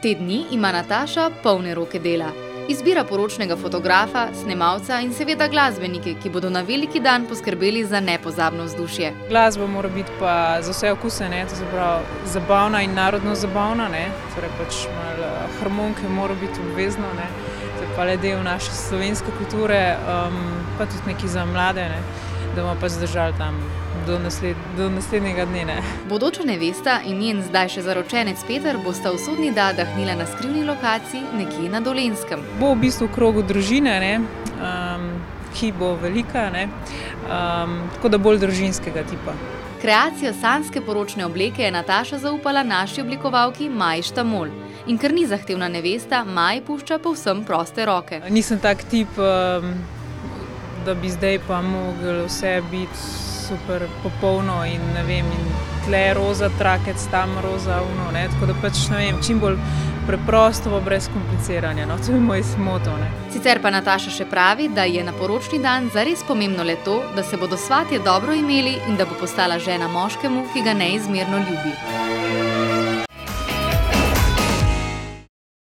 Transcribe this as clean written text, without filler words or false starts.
Te dni ima Nataša polne roke dela. Izbira poročnega fotografa, snemalca in seveda glasbenike, ki bodo na veliki dan poskrbeli za nepozabno vzdušje. Glasba mora biti pa za vse okuse, to se pravi zabavna in narodno zabavna, torej pač malo harmonike mora biti obvezno, to je pa le del naše slovenske kulture, pa tudi neki za mlade, da bomo pa zdržali tam do naslednjega dne. Bodoča nevesta in njen zdaj še zaročenec Peter bosta usodni dan dahnila na skrivni lokaciji nekje na Dolenjskem. Bo v bistvu v krogu družine, ki bo velika, tako da bolj družinskega tipa. Kreacijo sanjske poročne obleke je Nataša zaupala naši oblikovalki Maji Štamol. In ker ni zahtevna nevesta, Maji pušča povsem proste roke. Nisem tak tip, da bi zdaj pa mogel vse biti super popolno in ne vem, in tle roza trakec, tam roza uno, tako da pač ne vem, čim bolj preprosto pa brez kompliciranja, to je moj moto. Sicer pa Nataša še pravi, da je na poročni dan zares pomembno le to, da se bodo svatje dobro imeli in da bo postala žena moškemu, ki ga neizmerno ljubi.